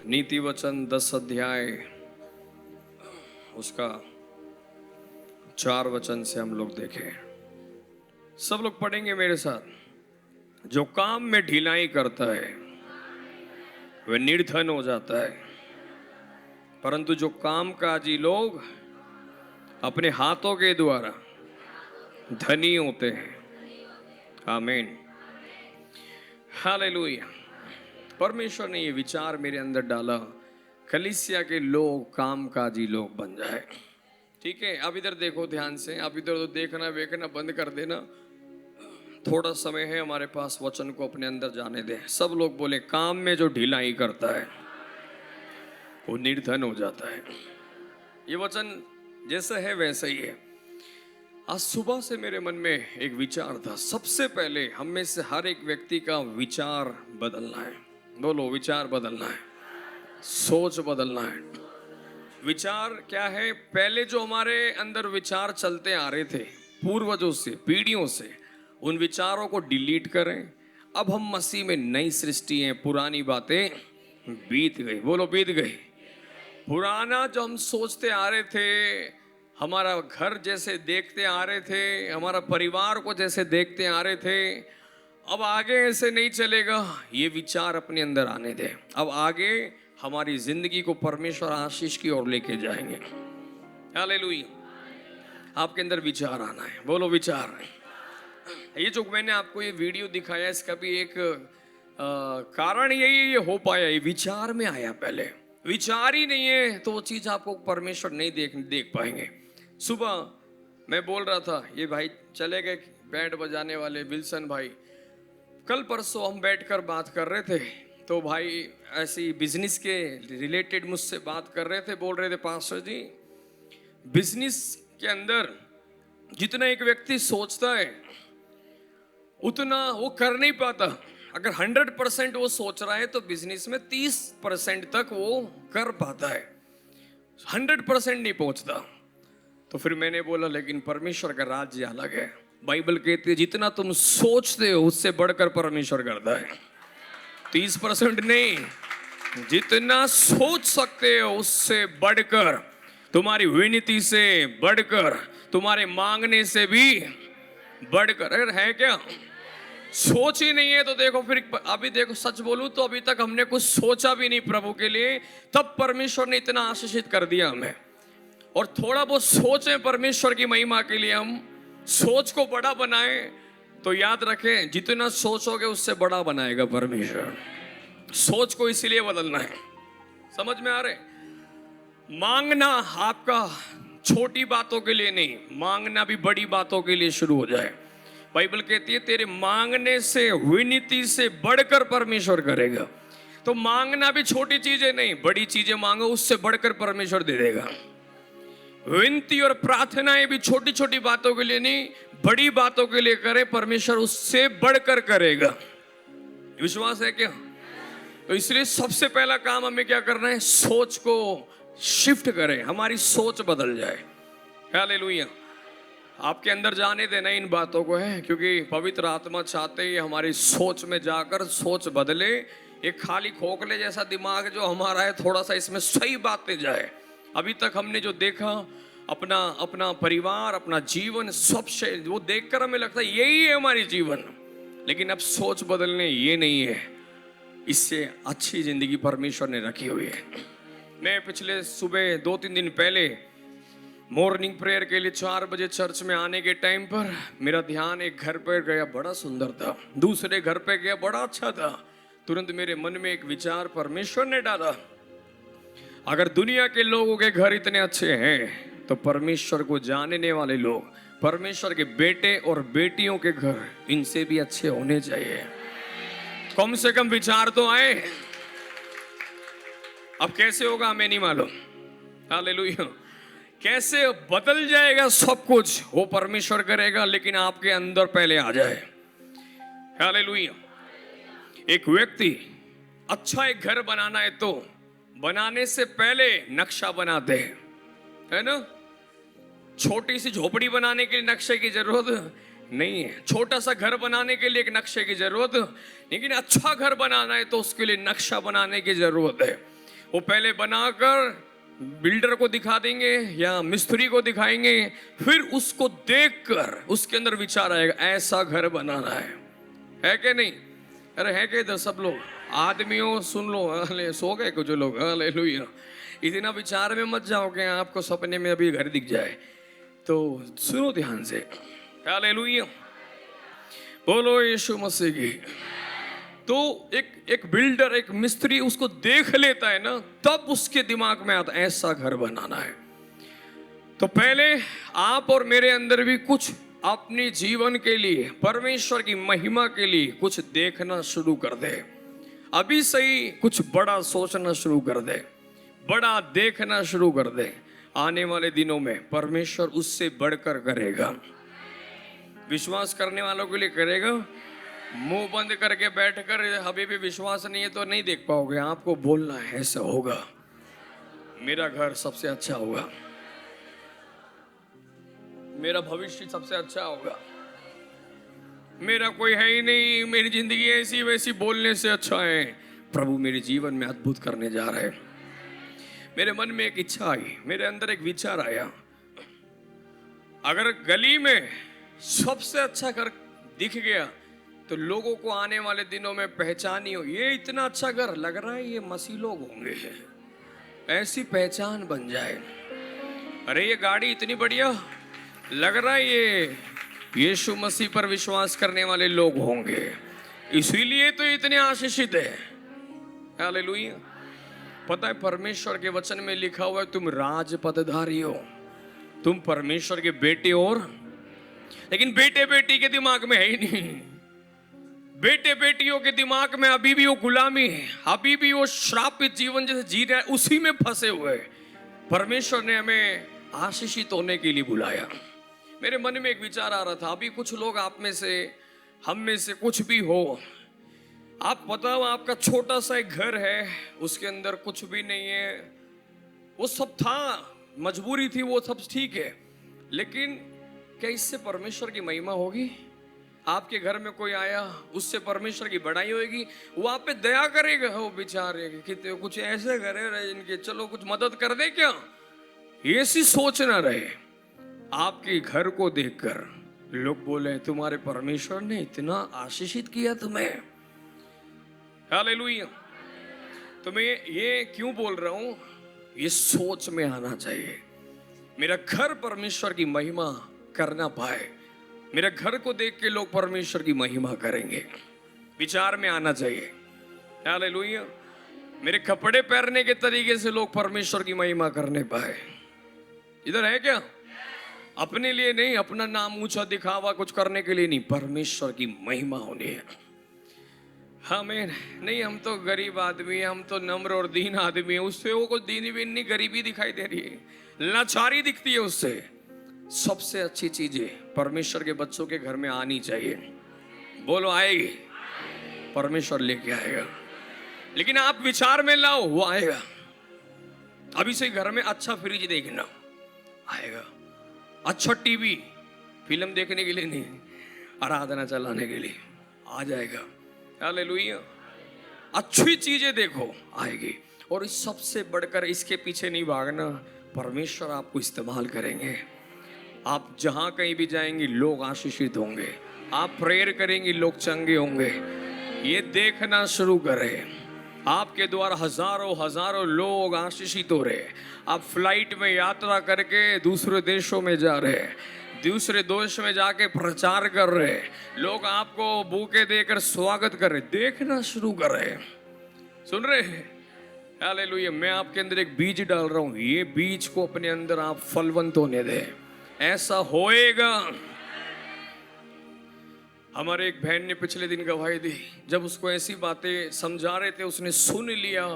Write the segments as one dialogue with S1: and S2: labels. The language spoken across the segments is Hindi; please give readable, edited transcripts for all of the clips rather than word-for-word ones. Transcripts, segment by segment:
S1: नीति वचन 10 अध्याय उसका 4 वचन से हम लोग देखें। सब लोग पढ़ेंगे मेरे साथ। जो काम में ढिलाई करता है वह निर्धन हो जाता है, परंतु जो कामकाजी लोग अपने हाथों के द्वारा धनी होते हैं। आमीन, हालेलुया। परमेश्वर ने ये विचार मेरे अंदर डाला, कलीसिया के लोग कामकाजी लोग बन जाए। ठीक है, अब इधर देखो ध्यान से। आप इधर तो देखना वेखना बंद कर देना। थोड़ा समय है हमारे पास, वचन को अपने अंदर जाने दे। सब लोग बोले, काम में जो ढिलाई करता है वो निर्धन हो जाता है। ये वचन जैसा है वैसा ही है। आज सुबह से मेरे मन में एक विचार था। सबसे पहले हम में से हर एक व्यक्ति का विचार बदलना है। बोलो, विचार बदलना है, सोच बदलना है। विचार क्या है? पहले जो हमारे अंदर विचार चलते आ रहे थे पूर्वजों से, पीढ़ियों से, उन विचारों को डिलीट करें। अब हम मसीह में नई सृष्टि हैं। पुरानी बातें बीत गई। बोलो, बीत गई। पुराना जो हम सोचते आ रहे थे, हमारा घर जैसे देखते आ रहे थे, हमारा परिवार को जैसे देखते आ रहे थे, अब आगे ऐसे नहीं चलेगा। ये विचार अपने अंदर आने दे। अब आगे हमारी जिंदगी को परमेश्वर आशीष की ओर लेके जाएंगे। हालेलुया। आपके अंदर विचार आना है। बोलो, विचार। ये जो मैंने आपको ये वीडियो दिखाया, इसका भी एक कारण यही ये हो पाया, ये विचार में आया। पहले विचार ही नहीं है तो वो चीज आपको परमेश्वर नहीं देख पाएंगे। सुबह मैं बोल रहा था, ये भाई चले गए बैंड बजाने वाले विल्सन भाई। कल परसों हम बैठकर बात कर रहे थे, तो भाई ऐसी बिजनेस के रिलेटेड मुझसे बात कर रहे थे। बोल रहे थे, पास्टर जी, बिजनेस के अंदर जितना एक व्यक्ति सोचता है उतना वो कर नहीं पाता। अगर 100% वो सोच रहा है तो बिजनेस में 30% तक वो कर पाता है, 100% नहीं पहुंचता। तो फिर मैंने बोला, लेकिन परमेश्वर का राज्य अलग है। बाइबल कहती है, जितना तुम सोचते हो उससे बढ़कर परमेश्वर करता है। 30% नहीं, जितना सोच सकते हो उससे बढ़कर, तुम्हारी विनती से बढ़कर, तुम्हारे मांगने से भी बढ़कर। अगर है क्या? सोच ही नहीं है तो देखो फिर। अभी देखो, सच बोलूं तो अभी तक हमने कुछ सोचा भी नहीं प्रभु के लिए, तब परमेश्वर ने इतना आशीषित कर दिया हमें। और थोड़ा बहुत सोचें परमेश्वर की महिमा के लिए, हम सोच को बड़ा बनाएं, तो याद रखें, जितना सोचोगे उससे बड़ा बनाएगा परमेश्वर। सोच को इसीलिए बदलना है। समझ में आ रहे? मांगना आपका छोटी बातों के लिए नहीं, मांगना भी बड़ी बातों के लिए शुरू हो जाए। बाइबल कहती है, तेरे मांगने से, विनती से बढ़कर परमेश्वर करेगा। तो मांगना भी छोटी चीजें नहीं, बड़ी चीजें मांगो, उससे बढ़कर परमेश्वर दे देगा। विनती और प्रार्थनाएं भी छोटी छोटी बातों के लिए नहीं, बड़ी बातों के लिए करे, परमेश्वर उससे बढ़कर करेगा। विश्वास है क्या? तो इसलिए सबसे पहला काम हमें क्या करना है? सोच को शिफ्ट करें, हमारी सोच बदल जाए। हालेलुया। आपके अंदर जाने देना इन बातों को है, क्योंकि पवित्र आत्मा चाहते ही हमारी सोच में जाकर सोच बदले। एक खाली खोखले जैसा दिमाग जो हमारा है, थोड़ा सा इसमें सही बातें जाए। अभी तक हमने जो देखा, अपना परिवार, अपना जीवन, सब वो देखकर हमें लगता है यही है हमारी जीवन। लेकिन अब सोच बदलने ये नहीं है, इससे अच्छी जिंदगी परमेश्वर ने रखी हुई है। मैं पिछले सुबह 2-3 दिन पहले मॉर्निंग प्रेयर के लिए 4 बजे चर्च में आने के टाइम पर मेरा ध्यान एक घर पर गया, बड़ा सुंदर था। दूसरे घर पे गया, बड़ा अच्छा था। तुरंत मेरे मन में एक विचार परमेश्वर ने डाला, अगर दुनिया के लोगों के घर इतने अच्छे हैं तो परमेश्वर को जानने वाले लोग, परमेश्वर के बेटे और बेटियों के घर इनसे भी अच्छे होने चाहिए। कम से कम विचार तो आए। अब कैसे होगा हमें नहीं मालूम। हालेलुया। कैसे बदल जाएगा सब कुछ वो परमेश्वर करेगा, लेकिन आपके अंदर पहले आ जाए। हालेलुया। एक व्यक्ति अच्छा एक घर बनाना है तो बनाने से पहले नक्शा बनाते हैं, है ना? छोटी सी झोपड़ी बनाने के लिए नक्शे की जरूरत नहीं है, छोटा सा घर बनाने के लिए एक नक्शे की जरूरत, लेकिन अच्छा घर बनाना है तो उसके लिए नक्शा बनाने की जरूरत है। वो पहले बनाकर बिल्डर को दिखा देंगे या मिस्त्री को दिखाएंगे, फिर उसको देखकर उसके अंदर विचार आएगा ऐसा घर बनाना है कि नहीं? अरे है कि इधर सब लोग आदमियों सुन लो, अले सो गए कुछ लोग, हालेलुया। इतना विचार में मत जाओ कि आपको सपने में अभी घर दिख जाए, तो सुनो ध्यान से, हालेलुया, बोलो यीशु मसीह की। तो एक बिल्डर, एक मिस्त्री उसको देख लेता है ना, तब उसके दिमाग में आता ऐसा घर बनाना है। तो पहले आप और मेरे अंदर भी कुछ अपने जीवन के लिए, परमेश्वर की महिमा के लिए कुछ देखना शुरू कर दे। अभी से ही कुछ बड़ा सोचना शुरू कर दे, बड़ा देखना शुरू कर दे। आने वाले दिनों में परमेश्वर उससे बढ़कर करेगा। विश्वास करने वालों के लिए करेगा। मुंह बंद करके बैठकर अभी भी विश्वास नहीं है तो नहीं देख पाओगे। आपको बोलना है ऐसा होगा, मेरा घर सबसे अच्छा होगा, मेरा भविष्य सबसे अच्छा होगा, मेरा कोई है ही नहीं, मेरी जिंदगी ऐसी वैसी बोलने से अच्छा है। प्रभु मेरे जीवन में अद्भुत करने जा रहे हैं। मेरे मन में एक इच्छा आई, मेरे अंदर एक विचार आया, अगर गली में सबसे अच्छा घर दिख गया तो लोगों को आने वाले दिनों में पहचान ही हो, ये इतना अच्छा घर लग रहा है, ये मसीह लोग होंगे, ऐसी पहचान बन जाए। अरे ये गाड़ी इतनी बढ़िया लग रहा है, ये यीशु मसीह पर विश्वास करने वाले लोग होंगे, इसीलिए तो इतने आशीषित है। हालेलुया। पता है परमेश्वर के वचन में लिखा हुआ है तुम राजपदधारी हो, तुम परमेश्वर के बेटे हो। लेकिन बेटे बेटी के दिमाग में है ही नहीं। बेटे बेटियों के दिमाग में अभी भी वो गुलामी है, अभी भी वो श्रापित जीवन जैसे जी रहे, उसी में फंसे हुए। परमेश्वर ने हमें आशीषित होने के लिए बुलाया। मेरे मन में एक विचार आ रहा था, अभी कुछ लोग आप में से, हम में से कुछ भी हो, आप बताओ आपका छोटा सा एक घर है, उसके अंदर कुछ भी नहीं है, वो सब था, मजबूरी थी, वो सब ठीक है, लेकिन क्या इससे परमेश्वर की महिमा होगी? आपके घर में कोई आया, उससे परमेश्वर की बड़ाई होगी, वो आप पे दया करेगा? वो बेचारे कितने कुछ ऐसे घर है इनके, चलो कुछ मदद कर दे क्या? ऐसी सोच ना रहे। आपके घर को देखकर लोग बोले तुम्हारे परमेश्वर ने इतना आशीषित किया तुम्हें। हालेलुया। तो मैं ये क्यों बोल रहा हूं, ये सोच में आना चाहिए, मेरा घर परमेश्वर की महिमा करना पाए, मेरे घर को देख के लोग परमेश्वर की महिमा करेंगे, विचार में आना चाहिए। हालेलुया। मेरे कपड़े पहनने के तरीके से लोग परमेश्वर की महिमा करने पाए। इधर है क्या? अपने लिए नहीं, अपना नाम ऊंचा दिखावा कुछ करने के लिए नहीं, परमेश्वर की महिमा होनी है। हमें नहीं, हम तो गरीब आदमी हैं, हम तो नम्र और दीन आदमी हैं, उससे वो कुछ दीनी भी नहीं, गरीबी दिखाई दे रही है, लाचारी दिखती है उससे। सबसे अच्छी चीजें परमेश्वर के बच्चों के घर में आनी चाहिए। बोलो आएगी, परमेश्वर लेके आएगा, लेकिन आप विचार में लाओ, वो आएगा। अभी से घर में अच्छा फ्रिज देखना, आएगा। अच्छा टीवी, फिल्म देखने के लिए नहीं, आराधना चलाने के लिए आ जाएगा। हालेलुया। अच्छी चीजें देखो, आएगी। और इस सबसे बढ़कर इसके पीछे नहीं भागना, परमेश्वर आपको इस्तेमाल करेंगे। आप जहां कहीं भी जाएंगे लोग आशीषित होंगे, आप प्रेयर करेंगे लोग चंगे होंगे। ये देखना शुरू करें, आपके द्वारा हजारों हजारों लोग आशीषित हो रहे। आप फ्लाइट में यात्रा करके दूसरे देशों में जा रहे, दूसरे देश में जाके प्रचार कर रहे, लोग आपको बूके देकर स्वागत कर रहे, देखना शुरू कर रहे। सुन रहे हैं? हालेलुया। मैं आपके अंदर एक बीज डाल रहा हूं, ये बीज को अपने अंदर आप फलवंत होने दें, ऐसा होएगा। हमारे एक बहन ने पिछले दिन गवाही दी, जब उसको ऐसी बातें समझा रहे थे, उसने सुन लिया,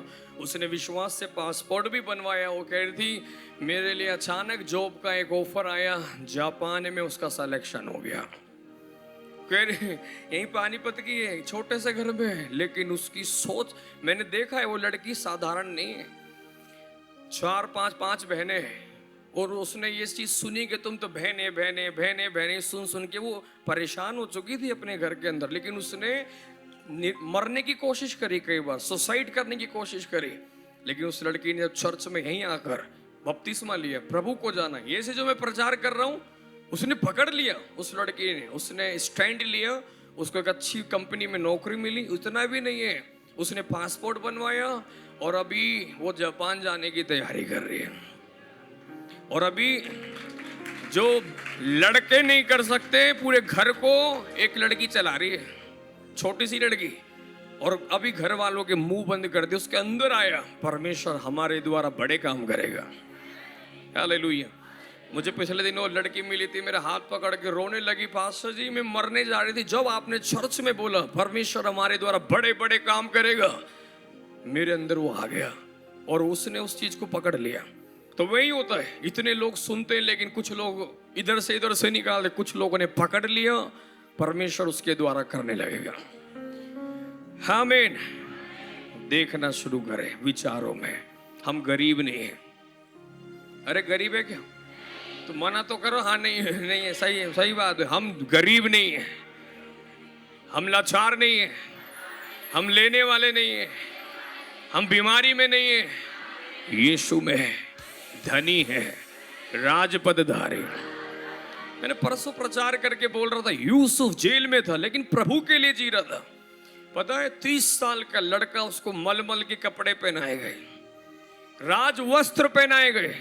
S1: उसने विश्वास से पासपोर्ट भी बनवाया। वो कह रही थी मेरे लिए अचानक जॉब का एक ऑफर आया, जापान में उसका सिलेक्शन हो गया। कह रही यहीं पानीपत की है, छोटे से घर में है, लेकिन उसकी सोच, मैंने देखा है वो लड़की साधारण नहीं है। 4-5 बहनें हैं, और उसने ये चीज सुनी कि तुम तो बहने बहने बहने बहने, सुन सुन के वो परेशान हो चुकी थी अपने घर के अंदर। लेकिन उसने मरने की कोशिश करी, कई बार सुसाइड करने की कोशिश करी, लेकिन उस लड़की ने चर्च में यहीं आकर बपतिस्मा लिया, प्रभु को जाना, ये से जो मैं प्रचार कर रहा हूँ, उसने पकड़ लिया। उस लड़की ने, उसने स्टैंड लिया, उसको एक अच्छी कंपनी में नौकरी मिली। उतना भी नहीं है, उसने पासपोर्ट बनवाया और अभी वो जापान जाने की तैयारी कर रही है। और अभी जो लड़के नहीं कर सकते, पूरे घर को एक लड़की चला रही है, छोटी सी लड़की। और अभी घर वालों के मुंह बंद कर दे, उसके अंदर आया, परमेश्वर हमारे द्वारा बड़े काम करेगा। हालेलुया। मुझे पिछले दिन वो लड़की मिली थी, मेरे हाथ पकड़ के रोने लगी, पास्टर जी मैं मरने जा रही थी, जब आपने चर्च में बोला परमेश्वर हमारे द्वारा बड़े बड़े काम करेगा, मेरे अंदर वो आ गया और उसने उस चीज को पकड़ लिया। तो वही होता है, इतने लोग सुनते हैं लेकिन कुछ लोग इधर से निकालते, कुछ लोगों ने पकड़ लिया, परमेश्वर उसके द्वारा करने लगेगा। आमीन। देखना शुरू करें विचारों में, हम गरीब नहीं है। अरे गरीब है क्या? तो मना तो करो, हाँ नहीं है, नहीं है, सही बात है, हम गरीब नहीं है, हम लाचार नहीं है, हम लेने वाले नहीं है, हम बीमारी में नहीं है, यीशु में है, धनी है, राजपदधारी। मैंने परसों प्रचार करके बोल रहा था, यूसुफ जेल में था लेकिन प्रभु के लिए जी रहा था। पता है 30 साल का लड़का, उसको मलमल के कपड़े पहनाए गए, राज वस्त्र पहनाए गए,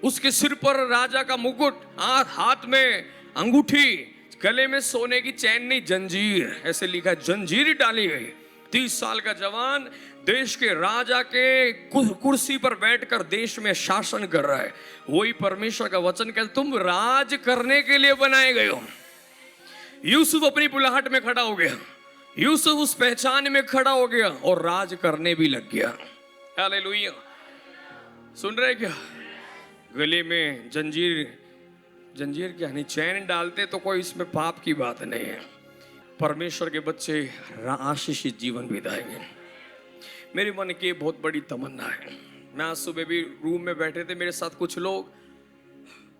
S1: उसके सिर पर राजा का मुकुट, हाथ में अंगूठी, गले में सोने की चैन नहीं जंजीर, ऐसे लिखा जंजीर डाली गई। 30 साल का जवान देश के राजा के कुर्सी पर बैठकर देश में शासन कर रहा है। वही परमेश्वर का वचन कहता, तुम राज करने के लिए बनाए गए हो। यूसुफ अपनी बुलाहट में खड़ा हो गया, यूसुफ उस पहचान में खड़ा हो गया और राज करने भी लग गया। हालेलुया। सुन रहे क्या? गले में जंजीर क्या नहीं, चैन डालते तो कोई इसमें पाप की बात नहीं है। परमेश्वर के बच्चे आशीषित जीवन बिताएंगे। मेरे मन की बहुत बड़ी तमन्ना है। मैं आज सुबह भी रूम में बैठे थे मेरे साथ कुछ लोग,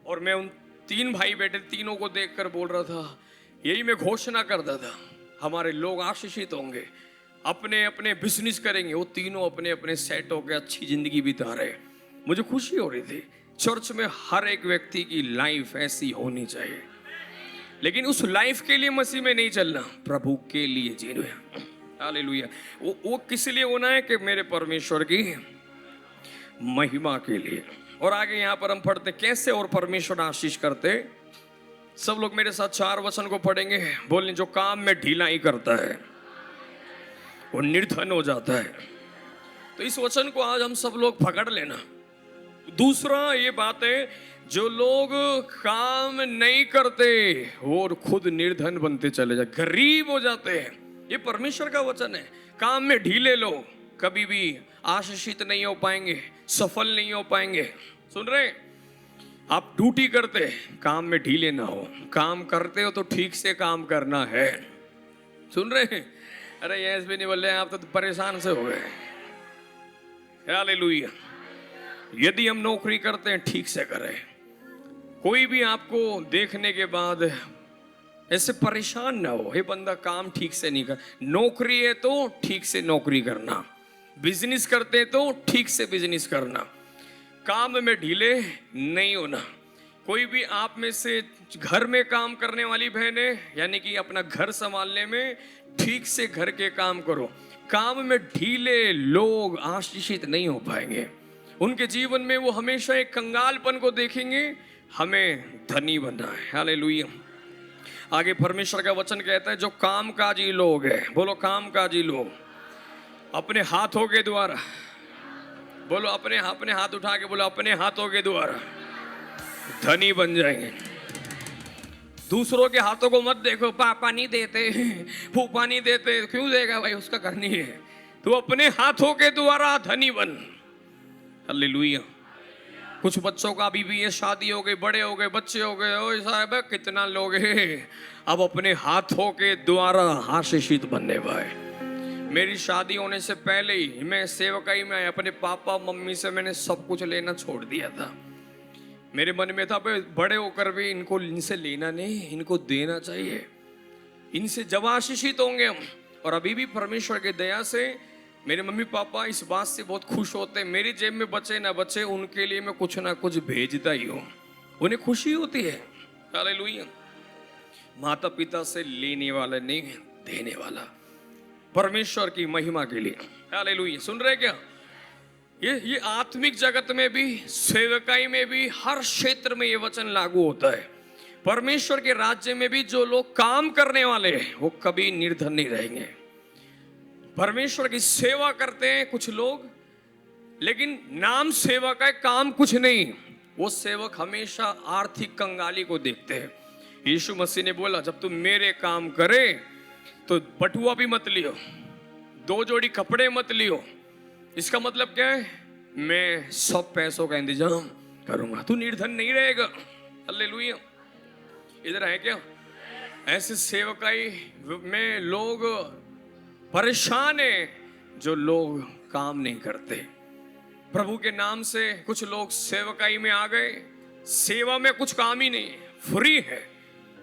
S1: और मैं उन 3 भाई बैठे, तीनों को देखकर बोल रहा था, यही मैं घोषणा करता था, हमारे लोग आशीषित होंगे, अपने अपने बिजनेस करेंगे। वो तीनों अपने अपने सेट होकर अच्छी जिंदगी बिता रहे। मुझे खुशी हो रही थी। चर्च में हर एक व्यक्ति की लाइफ ऐसी होनी चाहिए, लेकिन उस लाइफ के लिए मसीह में नहीं चलना, प्रभु के लिए जीना। हालेलुया। वो किस लिए होना है कि मेरे परमेश्वर की महिमा के लिए। और आगे यहाँ पर हम पढ़ते कैसे और परमेश्वर आशीष करते। सब लोग मेरे साथ 4 वचन को पढ़ेंगे। बोलें, जो काम में ढिलाई करता है वो निर्धन हो जाता है। तो इस वचन को आज हम सब लोग पकड़ लेना। दूसरा ये बात है, जो लोग काम नहीं करते वो खुद निर्धन बनते चले जाते, गरीब हो जाते हैं। ये परमेश्वर का वचन है। काम में ढीले लोग कभी भी आशीषित नहीं हो पाएंगे, सफल नहीं हो पाएंगे। सुन रहे? आप ड्यूटी करते, काम में ढीले ना हो। काम करते हो तो ठीक से काम करना है। सुन रहे हैं? अरे यस भी नहीं बोल रहे, आप तो परेशान से हो गए। हालेलुया। यदि हम नौकरी करते हैं ठीक से करें। कोई भी आपको देखने के बाद ऐसे परेशान ना हो, ये बंदा काम ठीक से नहीं कर। नौकरी है तो ठीक से नौकरी करना, बिजनेस करते तो ठीक से बिजनेस करना, काम में ढीले नहीं होना। कोई भी आप में से घर में काम करने वाली बहन है, यानी कि अपना घर संभालने में ठीक से घर के काम करो। काम में ढीले लोग आशीषित नहीं हो पाएंगे। उनके जीवन में वो हमेशा एक कंगालपन को देखेंगे। हमें धनी बनना है। हालेलुया। आगे परमेश्वर का वचन कहता है, जो कामकाजी लोग हैं, बोलो कामकाजी लोग, अपने हाथों के द्वारा, बोलो अपने हाथ उठा के बोलो, अपने हाथों के द्वारा धनी बन जाएंगे। दूसरों के हाथों को मत देखो, पापा नहीं देते, फूफा नहीं देते, क्यों देगा भाई, उसका करनी है। तो अपने हाथों के द्वारा धनी बन। हालेलुया। कुछ बच्चों का अभी भी ये शादी हो गई, बड़े हो गए, बच्चे हो गए, ओए साहब कितना लोग हैं अब अपने हाथों के द्वारा आशीषित बनने पाए। मेरी शादी होने से पहले ही मैं सेवकाई में अपने पापा मम्मी से मैंने सब कुछ लेना छोड़ दिया था। मेरे मन में था बड़े होकर भी इनसे लेना नहीं, इनको देना चाहिए, इनसे जब आशीषित होंगे हम। और अभी भी परमेश्वर की दया से मेरे मम्मी पापा इस बात से बहुत खुश होते हैं, मेरी जेब में बचे ना बचे उनके लिए मैं कुछ ना कुछ भेजता ही हूँ, उन्हें खुशी होती है। हालेलुया। माता पिता से लेने वाला नहीं, देने वाला, परमेश्वर की महिमा के लिए। हालेलुया। सुन रहे क्या? ये आत्मिक जगत में भी, सेवकाई में भी, हर क्षेत्र में ये वचन लागू होता है। परमेश्वर के राज्य में भी जो लोग काम करने वाले हैं वो कभी निर्धन नहीं रहेंगे। परमेश्वर की सेवा करते हैं कुछ लोग, लेकिन नाम सेवा का काम कुछ नहीं। वो सेवक हमेशा आर्थिक कंगाली को देखते हैं। यीशु मसीह ने बोला, जब तुम मेरे काम करे तो बटुआ भी मत लियो, 2 जोड़ी कपड़े मत लियो। इसका मतलब क्या है? मैं सब पैसों का इंतजाम करूंगा, तू निर्धन नहीं रहेगा। हालेलुया। इधर है क्या? ऐसे सेवकाई में लोग परेशान हैं जो लोग काम नहीं करते। प्रभु के नाम से कुछ लोग सेवकाई में आ गए, सेवा में कुछ काम ही नहीं है, फ्री है,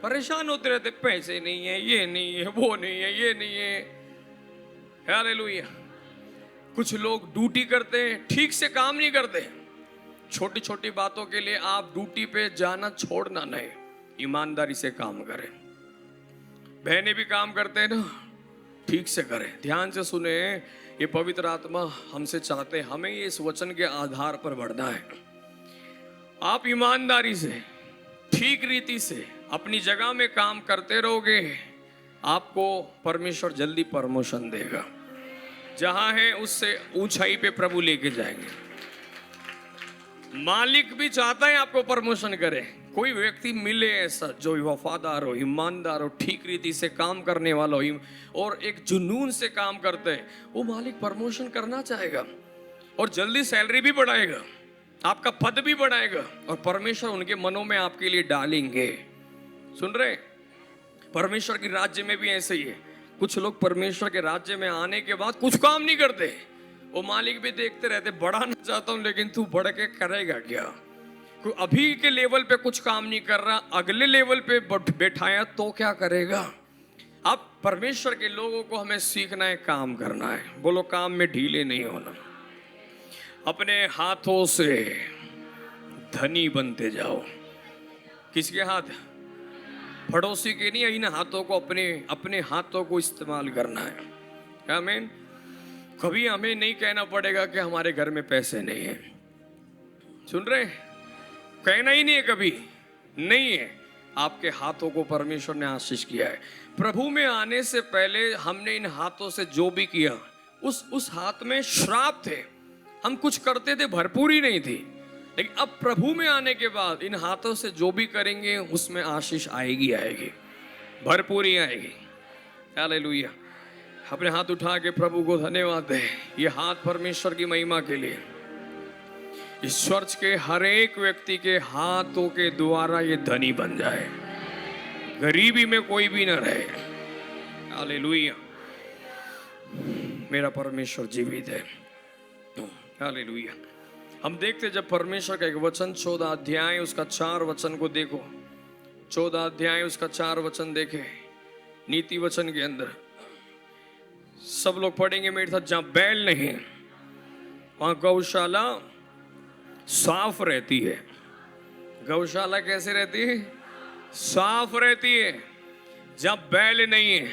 S1: परेशान होते रहते, पैसे नहीं है, ये नहीं है, वो नहीं है, ये नहीं है। हालेलुया। कुछ लोग ड्यूटी करते हैं, ठीक से काम नहीं करते। छोटी छोटी बातों के लिए आप ड्यूटी पे जाना छोड़ना नहीं, ईमानदारी से काम करें। बहनें भी काम करते हैं ना, ठीक से करें, ध्यान से सुने। ये पवित्र आत्मा हमसे चाहते हैं, हमें ये इस वचन के आधार पर बढ़ना है। आप ईमानदारी से, ठीक रीति से अपनी जगह में काम करते रहोगे, आपको परमेश्वर जल्दी प्रमोशन देगा। जहां है उससे ऊंचाई पे प्रभु लेके जाएंगे। मालिक भी चाहता है आपको प्रमोशन करे। कोई व्यक्ति मिले ऐसा जो वफादार हो, ईमानदार हो, ठीक रीति से काम करने वाला हो और एक जुनून से काम करते हैं, वो मालिक प्रमोशन करना चाहेगा और जल्दी सैलरी भी बढ़ाएगा, आपका पद भी बढ़ाएगा और परमेश्वर उनके मनों में आपके लिए डालेंगे। सुन रहे? परमेश्वर के राज्य में भी ऐसे ही है। कुछ लोग परमेश्वर के राज्य में आने के बाद कुछ काम नहीं करते, वो मालिक भी देखते रहते, बढ़ाना चाहता हूं लेकिन तू बढ़ के करेगा क्या? अभी के लेवल पे कुछ काम नहीं कर रहा, अगले लेवल पे बैठाया तो क्या करेगा? अब परमेश्वर के लोगों को हमें सीखना है, काम करना है। बोलो, काम में ढीले नहीं होना। अपने हाथों से धनी बनते जाओ। किसके हाथ? पड़ोसी के नहीं, इन हाथों को, अपने हाथों को इस्तेमाल करना है। आमीन। कभी हमें नहीं कहना पड़ेगा कि हमारे घर में पैसे नहीं है। सुन रहे? कहना ही नहीं है, कभी नहीं है। आपके हाथों को परमेश्वर ने आशीष किया है। प्रभु में आने से पहले हमने इन हाथों से जो भी किया, उस हाथ में श्राप थे। हम कुछ करते थे, भरपूरी नहीं थी। लेकिन अब प्रभु में आने के बाद इन हाथों से जो भी करेंगे उसमें आशीष आएगी, भरपूरी आएगी। हालेलुया। अपने हाथ उठा के प्रभु को धन्यवाद दे। ये हाथ परमेश्वर की महिमा के लिए, इस चर्च के हर एक व्यक्ति के हाथों के द्वारा ये धनी बन जाए, गरीबी में कोई भी न रहे। हालेलुया। मेरा परमेश्वर जीवित है। हालेलुया। हम देखते जब परमेश्वर का एक वचन 14 अध्याय उसका 4 वचन को देखो। 14 अध्याय उसका 4 वचन देखे नीति वचन के अंदर। सब लोग पढ़ेंगे मेरे साथ। जहां बैल नहीं वहां गौशाला साफ रहती है। गौशाला कैसे रहती है? साफ रहती है। जहां बैल नहीं है,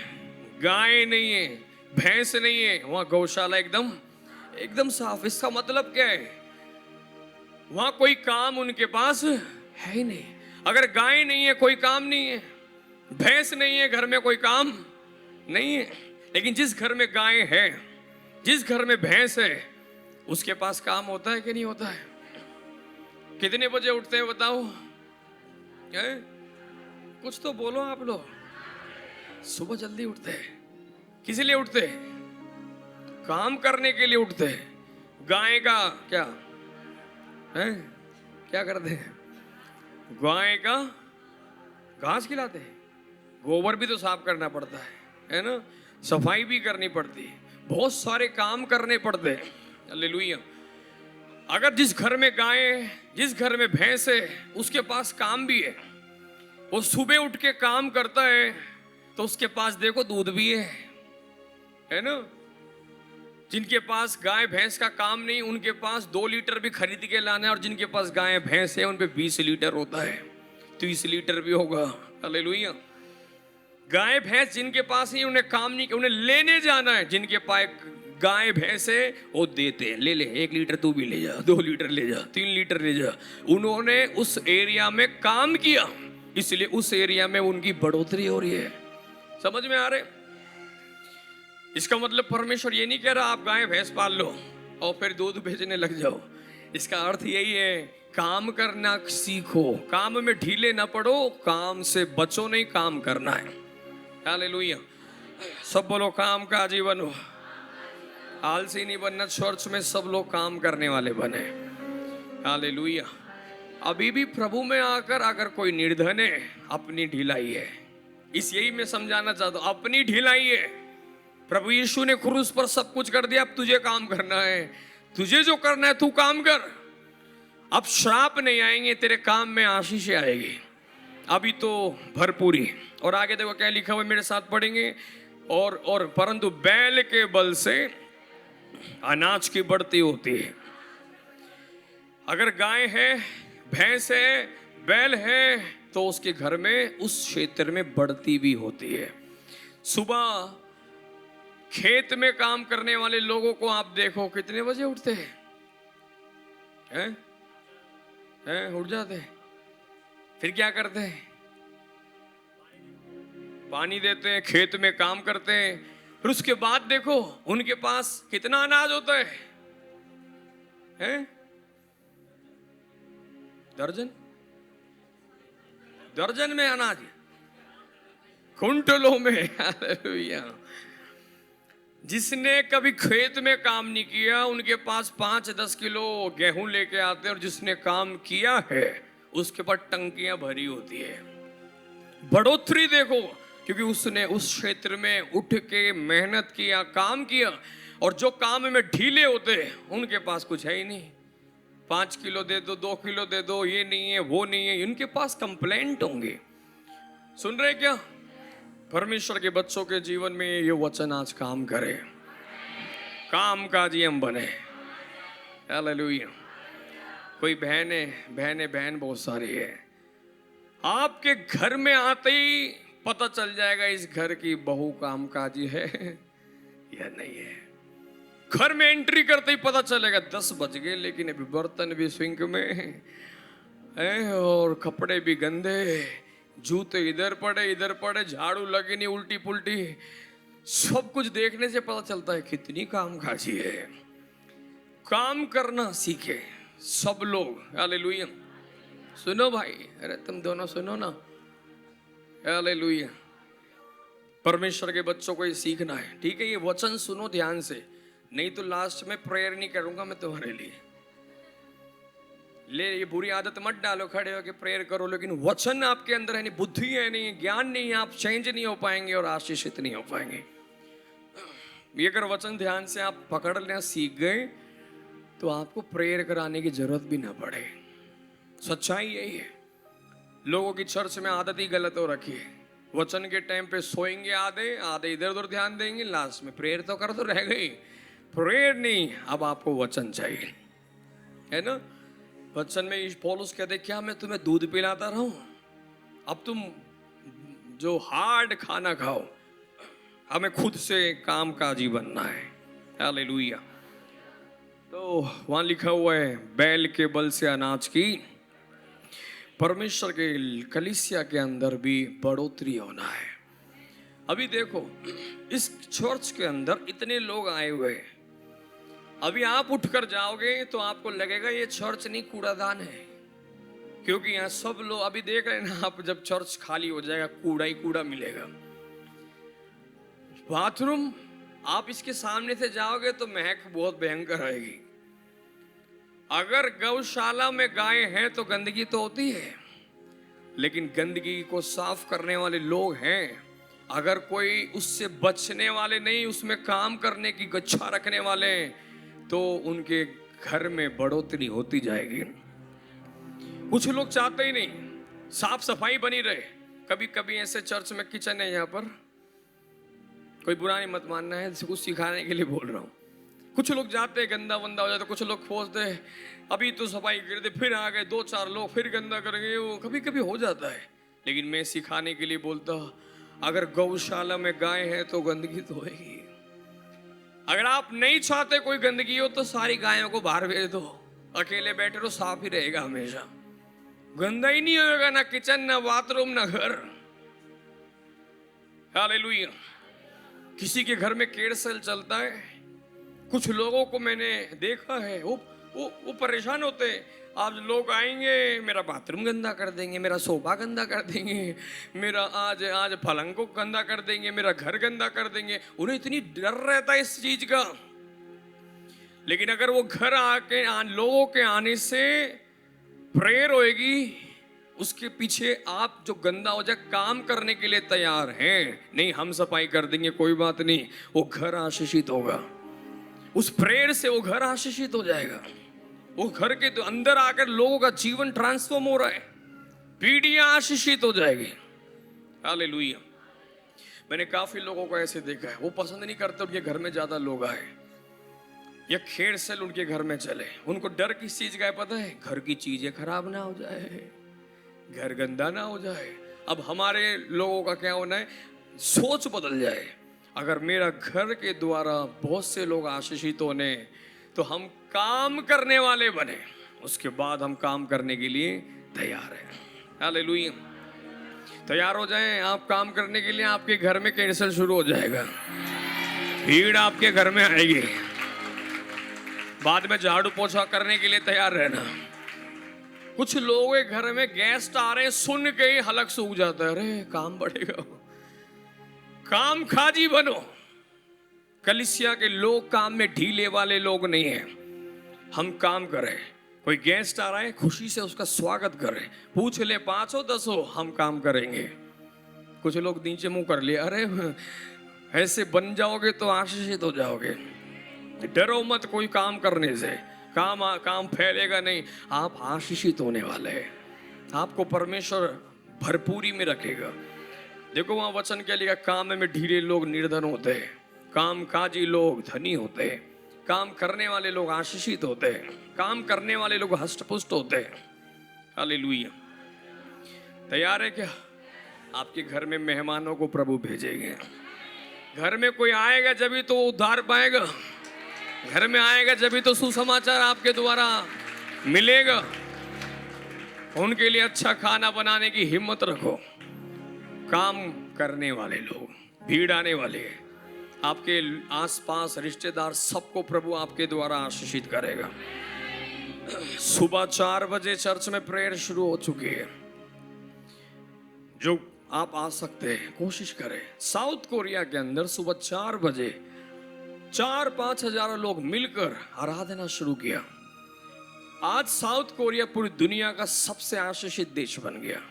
S1: गाय नहीं है, भैंस नहीं है, वहां गौशाला एकदम साफ। इसका मतलब क्या है? वहां कोई काम उनके पास है ही नहीं। अगर गाय नहीं है, कोई काम नहीं है, भैंस नहीं है, घर में कोई काम नहीं है। लेकिन जिस घर में गाय है, जिस घर में भैंस है, उसके पास काम होता है कि नहीं होता है? कितने बजे उठते हैं बताओ? कुछ तो बोलो आप लोग। सुबह जल्दी उठते हैं। किस लिए उठते हैं? काम करने के लिए उठते हैं। गाय का क्या है? क्या करते हैं? गाय का घास खिलाते हैं। गोबर भी तो साफ करना पड़ता है ना? सफाई भी करनी पड़ती है, बहुत सारे काम करने पड़ते हैं। हालेलुया। अगर जिस घर में गाय है, जिस घर में भैंस है, उसके पास काम भी है, वो सुबह उठ के काम करता है, तो उसके पास देखो दूध भी है ना? जिनके पास गाय भैंस का काम नहीं, उनके पास 2 लीटर भी खरीद के लाना है, और जिनके पास गाय भैंस है उन पे 20 लीटर होता है, 30 लीटर भी होगा। हालेलुया। गाय भैंस जिनके पास ही, उन्हें काम नहीं, उन्हें लेने जाना है। जिनके पास गाय भैंस है वो देते हैं, ले ले 1 लीटर तू भी ले जा, 2 लीटर ले जा, 3 लीटर ले जा। उन्होंने उस एरिया में काम किया, इसलिए उस एरिया में उनकी बढ़ोतरी हो रही है। समझ में आ रहे? इसका मतलब परमेश्वर ये नहीं कह रहा आप गाय भैंस पाल लो और फिर दूध बेचने लग जाओ। इसका अर्थ यही है, काम करना सीखो, काम में ढीले ना पड़ो, काम से बचो नहीं, काम करना है। हालेलुया। सब बोलो काम का जीवन हो। आलसी नहीं बनना, चर्च में सब लोग काम करने वाले बने। हालेलुया। अभी भी प्रभु में आकर अगर कोई निर्धन है, अपनी ढिलाई है। इस यही मैं समझाना चाहता हूं, अपनी ढिलाई है। प्रभु यीशु ने क्रूस पर सब कुछ कर दिया, अब तुझे काम करना है। तुझे जो करना है तू काम कर। अब श्राप नहीं आएंगे तेरे काम में, आशीष आएगी। अभी तो भरपूरी। और आगे देखो क्या लिखा हुआ, मेरे साथ पढ़ेंगे। और परंतु बैल के बल से अनाज की बढ़ती होती है। अगर गाय है, भैंस है, बैल है, तो उसके घर में, उस क्षेत्र में बढ़ती भी होती है। सुबह खेत में काम करने वाले लोगों को आप देखो, कितने बजे उठते हैं? उठ जाते हैं। फिर क्या करते हैं? पानी देते हैं, खेत में काम करते हैं। फिर उसके बाद देखो उनके पास कितना अनाज होता है? दर्जन दर्जन में अनाज, कुंटलों में। हालेलुया। जिसने कभी खेत में काम नहीं किया, उनके पास 5-10 किलो गेहूं लेके आते हैं, और जिसने काम किया है उसके पास टंकियां भरी होती है। बढ़ोतरी देखो, क्योंकि उसने उस क्षेत्र में उठ के मेहनत किया, काम किया। और जो काम में ढीले होते हैं उनके पास कुछ है ही नहीं। 5 किलो दे दो, 2 किलो दे दो, ये नहीं है, वो नहीं है, इनके पास कंप्लेंट होंगे। सुन रहे क्या? परमेश्वर के बच्चों के जीवन में ये वचन आज काम करे, काम काजी हम बने। हालेलुया। कोई बहन बहुत सारी है, आपके घर में आते ही पता चल जाएगा इस घर की बहू काम काजी है या नहीं है। घर में एंट्री करते ही पता चलेगा 10 बज गए, लेकिन अभी बर्तन भी सिंक में है और कपड़े भी गंदे, जूते इधर पड़े, झाड़ू लगे नहीं, उल्टी पुल्टी। सब कुछ देखने से पता चलता है कितनी काम काजी है। काम करना सीखे सब लोग। हालेलुया। सुनो भाई, अरे तुम दोनों सुनो ना। हालेलुया। परमेश्वर के बच्चों को ये सीखना है, ठीक है? ये वचन सुनो ध्यान से, नहीं तो लास्ट में प्रेयर नहीं करूंगा मैं तुम्हारे लिए। ले, ये बुरी आदत मत डालो खड़े होकर प्रेयर करो, लेकिन वचन आपके अंदर है नहीं, बुद्धि है नहीं, ज्ञान नहीं है, आप चेंज नहीं हो पाएंगे और आशीषित नहीं हो पाएंगे। ये अगर वचन ध्यान से आप पकड़ लेना सीख गए तो आपको प्रेयर कराने की जरूरत भी ना पड़े। सच्चाई यही है। लोगों की चर्च में आदत ही गलत हो रखी है। वचन के टाइम पे सोएंगे आधे इधर उधर ध्यान देंगे, लास्ट में प्रेयर तो कर, तो रह गई प्रेयर नहीं। अब आपको वचन चाहिए, है ना? वचन में पौलुस कहते, क्या मैं तुम्हें दूध पिलाता रहूं? अब तुम जो हार्ड खाना खाओ, हमें खुद से काम काजी बनना है। हालेलुया। तो वहां लिखा हुआ है, बैल के बल से अनाज की, परमेश्वर के कलीसिया के अंदर भी बढ़ोतरी होना है। अभी देखो इस चर्च के अंदर इतने लोग आए हुए हैं, अभी आप उठकर जाओगे तो आपको लगेगा ये चर्च नहीं कूड़ादान है, क्योंकि यहाँ सब लोग अभी देख रहे हैं ना। आप जब चर्च खाली हो जाएगा कूड़ा ही कूड़ा मिलेगा। बाथरूम आप इसके सामने से जाओगे तो महक बहुत भयंकर आएगी। अगर गौशाला में गाय हैं तो गंदगी तो होती है, लेकिन गंदगी को साफ करने वाले लोग हैं। अगर कोई उससे बचने वाले नहीं, उसमें काम करने की गच्छा रखने वाले, तो उनके घर में बढ़ोतरी होती जाएगी। कुछ लोग चाहते ही नहीं साफ सफाई बनी रहे। कभी कभी ऐसे चर्च में किचन है, यहाँ पर कोई बुरा नहीं मत मानना है, कुछ सिखाने के लिए बोल रहा हूँ। कुछ लोग जाते गंदा वंदा हो जाता, कुछ लोग खोजते अभी तो सफाई कर दे, फिर आ गए दो चार लोग फिर गंदा करेंगे, वो कभी कभी हो जाता है। लेकिन मैं सिखाने के लिए बोलता, अगर गौशाला में गाय है तो गंदगी तो होगी। अगर आप नहीं चाहते कोई गंदगी हो तो सारी गायों को बाहर भेज दो, अकेले बैठे तो साफ ही रहेगा हमेशा, गंदा ही नहीं होगा, ना किचन ना बाथरूम ना घर। हालेलुया। किसी के घर में केड़सेल चलता है, कुछ लोगों को मैंने देखा है, वो परेशान होते हैं। आज लोग आएंगे मेरा बाथरूम गंदा कर देंगे, मेरा सोफा गंदा कर देंगे, मेरा आज आज पलंग को गंदा कर देंगे, मेरा घर गंदा कर देंगे। उन्हें इतनी डर रहता है इस चीज का। लेकिन अगर वो घर आके लोगों के आने से प्रेयर होएगी, उसके पीछे आप जो गंदा हो जाए काम करने के लिए तैयार हैं, नहीं हम सफाई कर देंगे कोई बात नहीं, वो घर आशीषित होगा। उस प्रेयर से वो घर आशीषित हो जाएगा। वो घर के तो अंदर आकर लोगों का जीवन ट्रांसफॉर्म हो रहा है, पीढ़ियां आशीषित हो जाएगी। हालेलुया। मैंने काफी लोगों को ऐसे देखा है, वो पसंद नहीं करते उनके घर में ज्यादा लोग आए या खेड़ सेल उनके घर में चले। उनको डर किस चीज का है पता है? घर की चीजें खराब ना हो जाए, घर गंदा ना हो जाए। अब हमारे लोगों का क्या होना है, सोच बदल जाए। अगर मेरा घर के द्वारा बहुत से लोग आशीषित होने, तो हम काम करने वाले बने, उसके बाद हम काम करने के लिए तैयार हैं। हालेलुया। तैयार हो जाएं आप काम करने के लिए। आपके घर में कैंसर शुरू हो जाएगा, भीड़ आपके घर में आएगी। बाद में झाड़ू पोछा करने के लिए तैयार रहना। कुछ लोगों के घर में गेस्ट आ रहे हैं, सुन के ही हलक सूख जाता है, अरे काम बढ़ेगा। काम खाजी बनो। कलीसिया के लोग काम में ढीले वाले लोग नहीं हैं। हम काम करें, कोई गेस्ट आ रहा है खुशी से उसका स्वागत करें, पूछ ले 5 हो 10 हो, हम काम करेंगे। कुछ लोग नीचे मुंह कर लिए, अरे ऐसे बन जाओगे तो आशीषित हो जाओगे। डरो मत कोई काम करने से, काम फैलेगा नहीं, आप आशीषित होने वाले हैं। आपको परमेश्वर भरपूरी में रखेगा। देखो वहां वचन क्या लिखा, काम में ढीले लोग निर्धन होते हैं, काम काजी लोग धनी होते हैं, काम करने वाले लोग आशीषित होते हैं, काम करने वाले लोग हष्टपुष्ट होते हैं। हालेलुया। तैयार है क्या? आपके घर में मेहमानों को प्रभु भेजेंगे। घर में कोई आएगा जब तो उद्धार पाएगा, घर में आएगा जब तो सुसमाचार आपके द्वारा मिलेगा। उनके लिए अच्छा खाना बनाने की हिम्मत रखो। काम करने वाले लोग, भीड़ आने वाले, आपके आसपास रिश्तेदार, सबको प्रभु आपके द्वारा आशीषित करेगा। सुबह 4 बजे चर्च में प्रेयर शुरू हो चुकी है। जो आप आ सकते हैं कोशिश करें। साउथ कोरिया के अंदर सुबह 4 बजे 4-5 हजार लोग मिलकर आराधना शुरू किया। आज साउथ कोरिया पूरी दुनिया का सबसे आशीषित देश बन गया।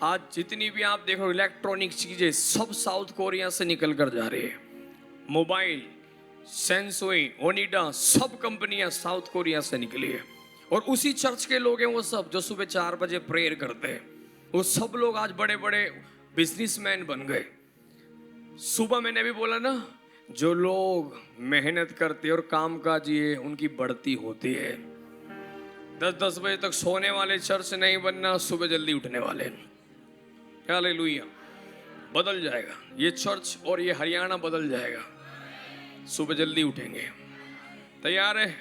S1: आज जितनी भी आप देखो इलेक्ट्रॉनिक चीजें सब साउथ कोरिया से निकल कर जा रही है। मोबाइल, सेंसोई, ओनिडा, सब कंपनियां साउथ कोरिया से निकली है। और उसी चर्च के लोग हैं वो सब जो सुबह 4 बजे प्रेयर करते हैं। वो सब लोग आज बड़े बड़े बिजनेसमैन बन गए। सुबह मैंने भी बोला ना, जो लोग मेहनत करते और काम काजी है उनकी बढ़ती होती है। 10-10 बजे तक सोने वाले चर्च नहीं बनना, सुबह जल्दी उठने वाले। हालेलुया। बदल जाएगा ये चर्च और ये हरियाणा बदल जाएगा। सुबह जल्दी उठेंगे। तैयार है?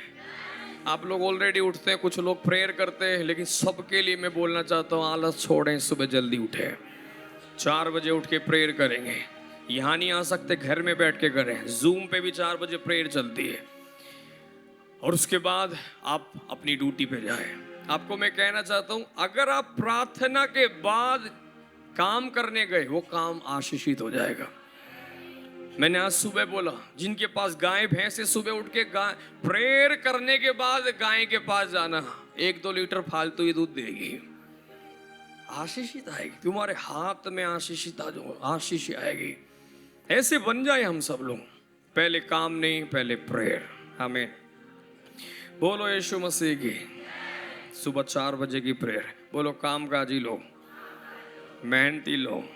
S1: आप लोग ऑलरेडी उठते हैं, कुछ लोग प्रेयर करते हैं, लेकिन सबके लिए मैं बोलना चाहता हूँ आलस छोड़ें, सुबह जल्दी उठें। 4 बजे उठ के प्रेयर करेंगे। यहाँ नहीं आ सकते, घर में बैठ के करें। जूम पे भी 4 बजे प्रेयर चलती है। और उसके बाद आप अपनी ड्यूटी पे जाएं। आपको मैं कहना चाहता हूँ, अगर आप प्रार्थना के बाद काम करने गए, वो काम आशीषित हो जाएगा। मैंने आज सुबह बोला, जिनके पास गाय भैंस है सुबह उठ के गाय प्रेयर करने के बाद गाय के पास जाना, 1-2 लीटर फालतू ही दूध देगी, आशीषित आएगी। तुम्हारे हाथ में आशीषित आशीष आएगी। ऐसे बन जाए हम सब लोग, पहले काम नहीं, पहले प्रेयर। हमें बोलो यीशु मसीह की। सुबह 4 बजे की प्रेयर। बोलो कामकाजी लोग, मेहनती लोग।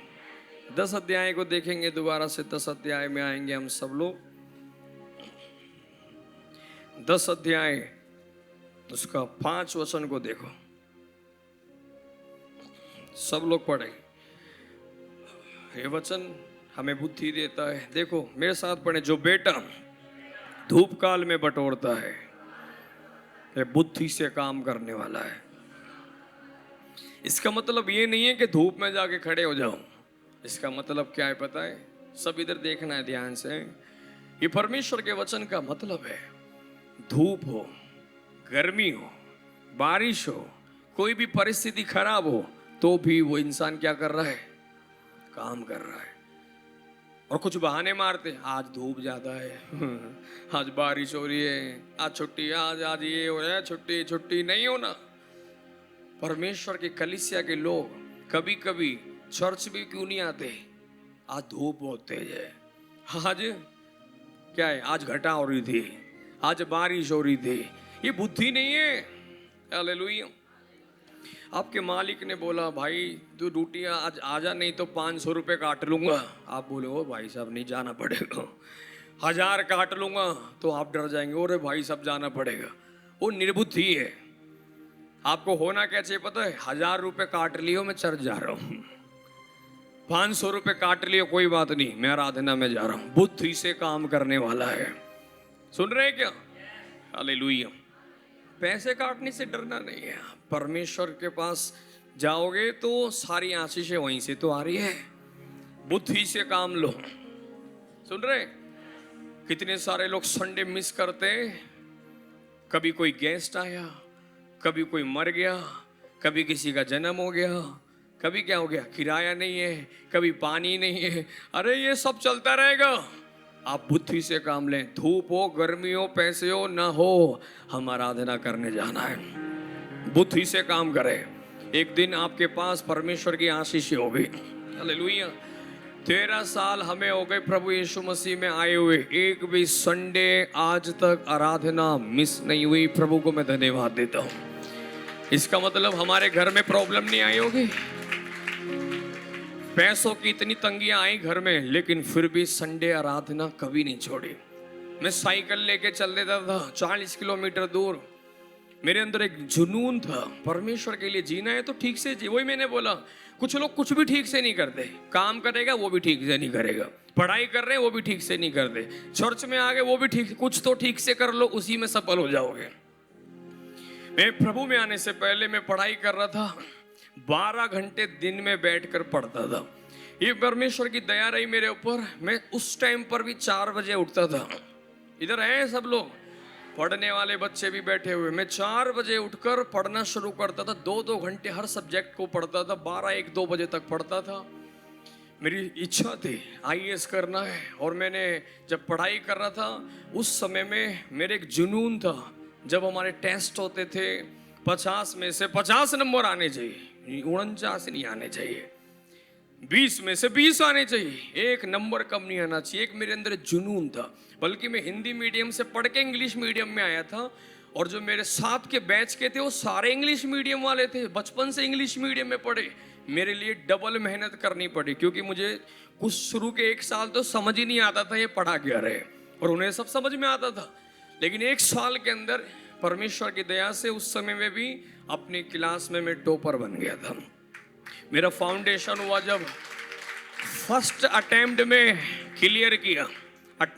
S1: 10 अध्याय को देखेंगे दोबारा से। 10 अध्याय में आएंगे हम सब लोग। 10 अध्याय उसका 5 वचन को देखो, सब लोग पढ़े। ये वचन हमें बुद्धि देता है। देखो मेरे साथ पढ़े, जो बेटा धूप काल में बटोरता है ये बुद्धि से काम करने वाला है। इसका मतलब ये नहीं है कि धूप में जाके खड़े हो जाओ। इसका मतलब क्या है पता है? सब इधर देखना है ध्यान से। ये परमेश्वर के वचन का मतलब है, धूप हो, गर्मी हो, बारिश हो, कोई भी परिस्थिति खराब हो, तो भी वो इंसान क्या कर रहा है? काम कर रहा है। और कुछ बहाने मारते, आज धूप ज्यादा है, आज बारिश हो रही है, आज छुट्टी, आज ये हो रहा है, छुट्टी छुट्टी नहीं होना। परमेश्वर के कलीसिया के लोग कभी कभी चर्च भी क्यों नहीं आते? आज धूप बहुत तेज है, आज क्या है, आज घटा हो रही थी, आज बारिश हो रही थी। ये बुद्धि नहीं है। हालेलुया। आपके मालिक ने बोला भाई तू ड्यूटी आज आजा, नहीं तो 500 रुपये काट लूंगा। आप बोले ओ भाई साहब नहीं जाना पड़ेगा। 1000 काट लूंगा तो आप डर जाएंगे, अरे भाई साहब जाना पड़ेगा। वो निर्बुद्धि है। आपको होना क्या चाहिए पता है? 1000 रुपये काट लियो, मैं चर्च जा रहा हूँ। 500 रुपये काट लियो, कोई बात नहीं, मैं आराधना में जा रहा हूँ। बुद्धि से काम करने वाला है। सुन रहे हैं क्या? हालेलुया। पैसे काटने से डरना नहीं है। परमेश्वर के पास जाओगे तो सारी आशीषें वहीं से तो आ रही है। बुद्धि से काम लो। सुन रहे? कितने सारे लोग संडे मिस करते। कभी कोई गेस्ट आया, कभी कोई मर गया, कभी किसी का जन्म हो गया, कभी क्या हो गया, किराया नहीं है, कभी पानी नहीं है। अरे ये सब चलता रहेगा। आप बुद्धि से काम लें। धूप हो, गर्मी हो, पैसे हो ना हो, हम आराधना करने जाना है। बुद्धि से काम करें। एक दिन आपके पास परमेश्वर की आशीष होगी। हालेलुया। 13 साल हमें हो गए प्रभु यीशु मसीह में आए हुए, एक भी संडे आज तक आराधना मिस नहीं हुई। प्रभु को मैं धन्यवाद देता हूँ। इसका मतलब हमारे घर में प्रॉब्लम नहीं आई होगी। पैसों की इतनी तंगियां आई घर में, लेकिन फिर भी संडे आराधना कभी नहीं छोड़ी। मैं साइकिल लेके चल देता था 40 किलोमीटर दूर। मेरे अंदर एक जुनून था, परमेश्वर के लिए जीना है तो ठीक से जी। वही मैंने बोला, कुछ लोग कुछ भी ठीक से नहीं करते। काम करेगा वो भी ठीक से नहीं करेगा, पढ़ाई कर रहे हैं वो भी ठीक से नहीं करते, चर्च में आ गए वो भी ठीक, कुछ तो ठीक से कर लो, उसी में सफल हो जाओगे। मैं प्रभु में आने से पहले मैं पढ़ाई कर रहा था, 12 घंटे दिन में बैठकर पढ़ता था। ये परमेश्वर की दया रही मेरे ऊपर। मैं उस टाइम पर भी 4 बजे उठता था। इधर है सब लोग पढ़ने वाले बच्चे भी बैठे हुए। मैं 4 बजे उठकर पढ़ना शुरू करता था। 2-2 घंटे हर सब्जेक्ट को पढ़ता था। 12-1-2 बजे तक पढ़ता था। मेरी इच्छा थी IAS करना है। और मैंने जब पढ़ाई कर रहा था उस समय में मेरे एक जुनून था, जब हमारे टेस्ट होते थे 50 में से 50 नंबर आने चाहिए, 49 नहीं आने चाहिए, 20 में से 20 आने चाहिए, एक नंबर कम नहीं आना चाहिए। एक मेरे अंदर जुनून था। बल्कि मैं हिंदी मीडियम से पढ़ के इंग्लिश मीडियम में आया था, और जो मेरे साथ के बैच के थे वो सारे इंग्लिश मीडियम वाले थे। बचपन से इंग्लिश मीडियम में पढ़े। मेरे लिए डबल मेहनत करनी पड़ी, क्योंकि मुझे कुछ शुरू के 1 साल तो समझ ही नहीं आता था ये पढ़ा क्या रहे, और उन्हें सब समझ में आता था। लेकिन 1 साल के अंदर परमेश्वर की दया से उस समय में भी अपनी क्लास में मैं टॉपर बन गया था। मेरा फाउंडेशन हुआ जब फर्स्ट अटेम्प्ट में क्लियर किया,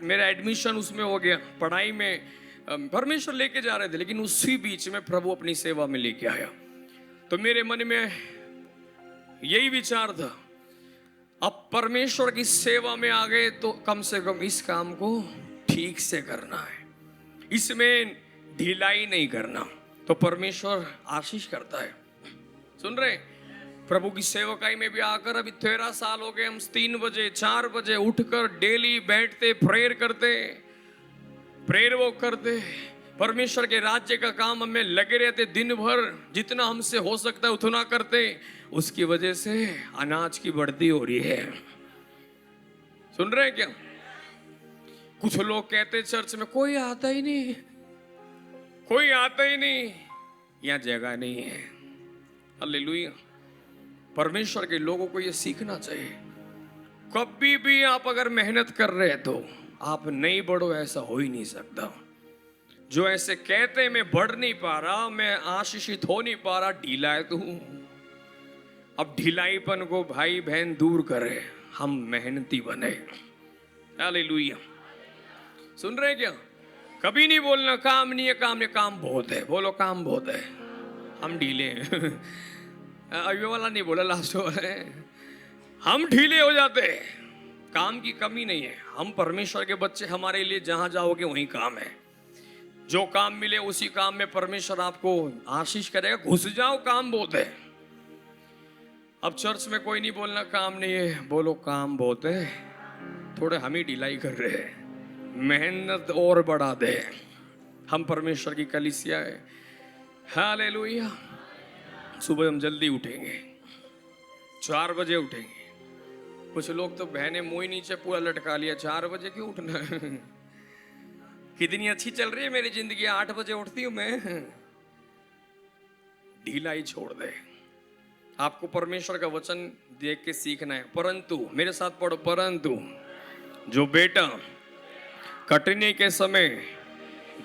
S1: मेरा एडमिशन उसमें हो गया। पढ़ाई में परमेश्वर लेके जा रहे थे, लेकिन उसी बीच में प्रभु अपनी सेवा में लेके आया। तो मेरे मन में यही विचार था, अब परमेश्वर की सेवा में आ गए तो कम से कम इस काम को ठीक से करना है, इसमें ढिलाई नहीं करना, तो परमेश्वर आशीष करता है। सुन रहे? प्रभु की सेवकाई में भी आकर अभी 13 साल हो गए। हम 3 बजे 4 बजे उठकर डेली बैठते, प्रेयर करते, प्रेयर वो करते, परमेश्वर के राज्य का काम हमें लगे रहते। दिन भर जितना हमसे हो सकता है उतना करते। उसकी वजह से अनाज की बढ़ती हो रही है। सुन रहे हैं क्या? कुछ लोग कहते चर्च में कोई आता ही नहीं, कोई आता ही नहीं, यहाँ जगह नहीं है। हालेलुया। परमेश्वर के लोगों को ये सीखना चाहिए, कभी भी आप अगर मेहनत कर रहे हैं तो आप नहीं बढ़ो, ऐसा हो ही नहीं सकता। जो ऐसे कहते मैं बढ़ नहीं पा रहा, मैं आशीषित हो नहीं पा रहा, ढीला है तू। अब ढिलाईपन को भाई बहन दूर करे, हम मेहनती बने। हालेलुया। सुन रहे क्या? कभी नहीं बोलना काम नहीं है, काम नहीं, काम बहुत है। बोलो काम बहुत है, हम ढीले हैं। अभी वाला नहीं बोला, लास्ट वाला है। हम ढीले हो जाते हैं, काम की कमी नहीं है। हम परमेश्वर के बच्चे, हमारे लिए जहां जाओगे वहीं काम है। जो काम मिले उसी काम में परमेश्वर आपको आशीष करेगा। घुस जाओ, काम बहुत है। अब चर्च में कोई नहीं बोलना काम नहीं है, बोलो काम बहुत है। थोड़े हम ही ढिलाई कर रहे हैं, मेहनत और बढ़ा दे। हम परमेश्वर की कलीसिया है। हालेलुया। सुबह हम जल्दी उठेंगे, 4 बजे उठेंगे। कुछ लोग तो बहने मुंह नीचे पूरा लटका लिया, 4 बजे क्यों उठना है? कितनी अच्छी चल रही है मेरी जिंदगी, 8 बजे उठती हूं मैं। ढीलाई छोड़ दे। आपको परमेश्वर का वचन देख के सीखना है। परंतु, मेरे साथ पढ़ो, परंतु जो बेटा कटने के समय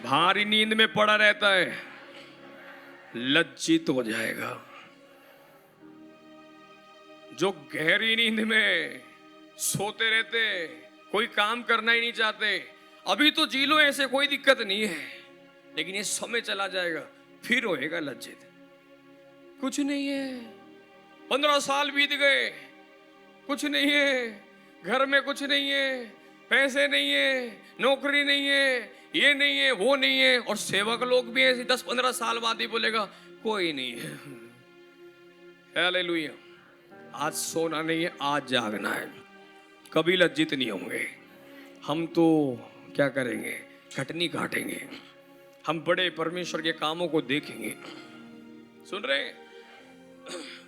S1: भारी नींद में पड़ा रहता है, लज्जित हो जाएगा। जो गहरी नींद में सोते रहते, कोई काम करना ही नहीं चाहते, अभी तो जी लो, ऐसे कोई दिक्कत नहीं है, लेकिन ये समय चला जाएगा फिर होएगा लज्जित। कुछ नहीं है, 15 साल बीत गए, कुछ नहीं है, घर में कुछ नहीं है, पैसे नहीं है, नौकरी नहीं है, ये नहीं है, वो नहीं है। और सेवक लोग भी ऐसे 10-15 साल बाद ही बोलेगा कोई नहीं है। हालेलुया। आज सोना नहीं है, आज जागना है। कभी लज्जित नहीं होंगे। हम तो क्या करेंगे? कटनी काटेंगे। हम बड़े परमेश्वर के कामों को देखेंगे। सुन रहे?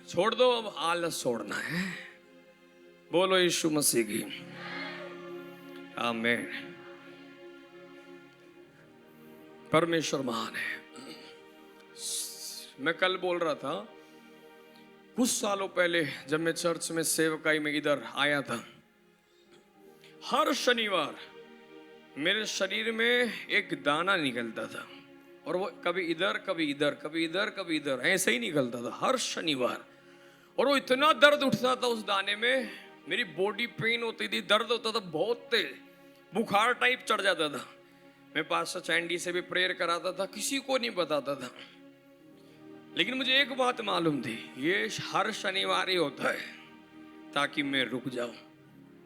S1: छोड़ दो, अब आलस छोड़ना है। बोलो यीशु मसीह की आमीन। परमेश्वर महान है। मैं कल बोल रहा था, कुछ सालों पहले जब मैं चर्च में सेवकाई में इधर आया था, हर शनिवार मेरे शरीर में एक दाना निकलता था, और वो कभी इधर कभी इधर, कभी इधर कभी इधर, ऐसे ही निकलता था हर शनिवार। और वो इतना दर्द उठता था उस दाने में, मेरी बॉडी पेन होती थी, दर्द होता था बहुत तेज, बुखार टाइप चढ़ जाता था। मैं पास्टर चैंडी से भी प्रेयर कराता था, किसी को नहीं बताता था। लेकिन मुझे एक बात मालूम थी, ये हर शनिवार ही होता है, ताकि मैं रुक जाऊं,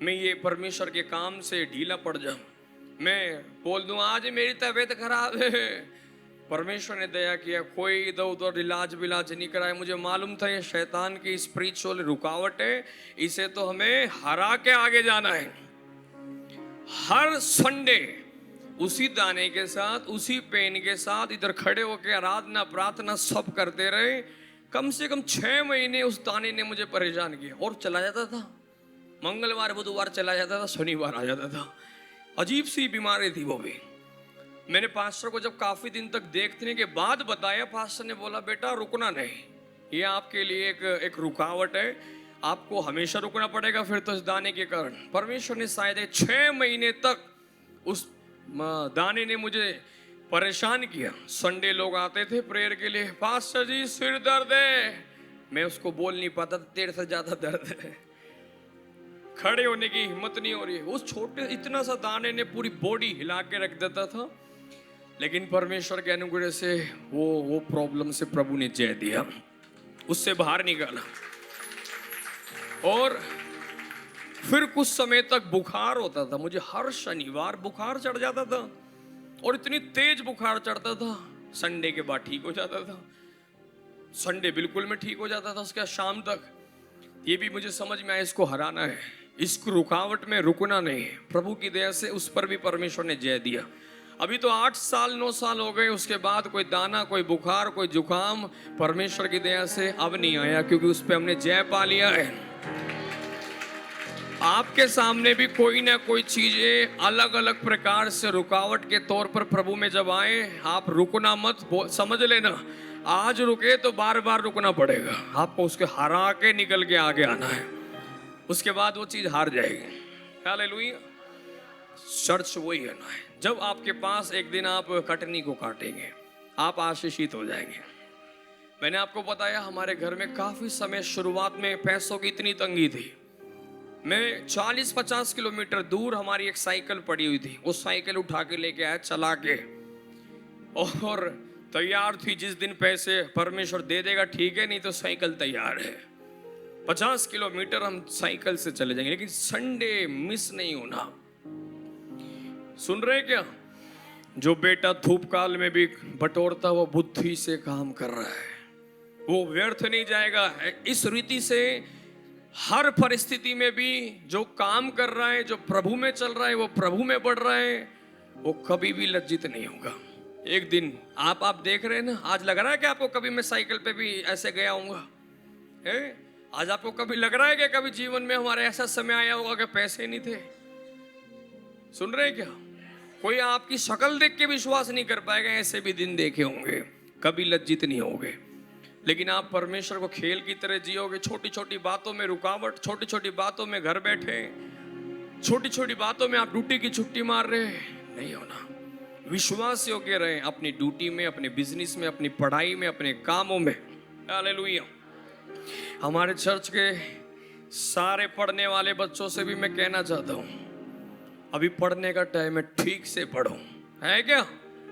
S1: मैं ये परमेश्वर के काम से ढीला पड़ जाऊं। मैं बोल दूं आज मेरी तबीयत खराब है, परमेश्वर ने दया किया, कोई इधर उधर इलाज विलाज नहीं कराया। मुझे मालूम था ये शैतान की स्पिरिचुअल रुकावट है, इसे तो हमें हरा के आगे जाना है। हर संडे उसी दाने के साथ, उसी पेन के साथ इधर खड़े होकर आराधना प्रार्थना सब करते रहे। कम से कम 6 महीने उस दाने ने मुझे परेशान किया। और चला जाता था, मंगलवार बुधवार चला जाता था, शनिवार आ जाता था। अजीब सी बीमारी थी वो भी। मैंने पास्टर को जब काफी दिन तक देखने के बाद बताया, पास्टर ने बोला बेटा रुकना नहीं, ये आपके लिए एक रुकावट है, आपको हमेशा रुकना पड़ेगा फिर तो इस दाने के कारण। परमेश्वर ने शायद 6 महीने तक उस दाने ने मुझे परेशान किया। संडे लोग आते थे प्रेयर के लिए, पास्टर जी सिर दर्द है, मैं उसको बोल नहीं पाता, तेरे से ज्यादा दर्द है, खड़े होने की हिम्मत नहीं हो रही है। उस छोटे इतना सा दाने ने पूरी बॉडी हिला के रख देता था। लेकिन परमेश्वर के अनुग्रह से वो प्रॉब्लम से प्रभु ने जय दिया, उससे बाहर निकाला। और फिर कुछ समय तक बुखार होता था मुझे, हर शनिवार बुखार चढ़ जाता था, और इतनी तेज बुखार चढ़ता था, संडे के बाद ठीक हो जाता था। संडे बिल्कुल में ठीक हो जाता था, उसके शाम तक। ये भी मुझे समझ में आया, इसको हराना है, इसको रुकावट में रुकना नहीं है। प्रभु की दया से उस पर भी परमेश्वर ने जय दिया। अभी तो 8 साल 9 साल हो गए, उसके बाद कोई दाना, कोई बुखार, कोई जुकाम परमेश्वर की दया से अब नहीं आया, क्योंकि उस पर हमने जय पा लिया है। आपके सामने भी कोई ना कोई चीजें अलग अलग प्रकार से रुकावट के तौर पर प्रभु में जब आए, आप रुकना मत, समझ लेना आज रुके तो बार बार रुकना पड़ेगा। आपको उसके हरा के निकल के आगे आना है, उसके बाद वो चीज हार जाएगी। हालेलुया। चर्च वही है ना, जब आपके पास एक दिन आप कटनी को काटेंगे, आप आशीषित हो जाएंगे। मैंने आपको बताया हमारे घर में काफी समय शुरुआत में पैसों की इतनी तंगी थी। मैं 40-50 किलोमीटर दूर हमारी एक साइकिल पड़ी हुई थी, उस साइकिल उठा के लेके आया चला के, और तैयार थी जिस दिन पैसे परमेश्वर दे देगा ठीक है, नहीं तो साइकिल तैयार है। 50 किलोमीटर हम साइकिल से चले जाएंगे, लेकिन संडे मिस नहीं होना। सुन रहे क्या? जो बेटा धूप काल में भी बटोरता वो बुद्धि से काम कर रहा है, वो व्यर्थ नहीं जाएगा। इस रीति से हर परिस्थिति में भी जो काम कर रहा है, जो प्रभु में चल रहा है, वो प्रभु में बढ़ रहा है, वो कभी भी लज्जित नहीं होगा। एक दिन आप देख रहे हैं ना, आज लग रहा है कि आपको कभी मैं साइकिल पे भी ऐसे गया हूँगा? आज आपको कभी लग रहा है कि कभी जीवन में हमारे ऐसा समय आया होगा कि पैसे नहीं थे? सुन रहे क्या? कोई आपकी शक्ल देख के विश्वास नहीं कर पाएगा, ऐसे भी दिन देखे होंगे, कभी लज्जित नहीं होंगे। लेकिन आप परमेश्वर को खेल की तरह जियोगे। छोटी छोटी बातों में रुकावट, छोटी छोटी बातों में घर बैठे, छोटी छोटी बातों में आप ड्यूटी की छुट्टी मार रहे हैं, नहीं होना। विश्वास योग्य रहे अपनी ड्यूटी में, अपने बिजनेस में, अपनी पढ़ाई में, अपने कामों में। हालेलुया। हमारे चर्च के सारे पढ़ने वाले बच्चों से भी मैं कहना चाहता हूँ, अभी पढ़ने का टाइम है, ठीक से पढ़ो। है क्या?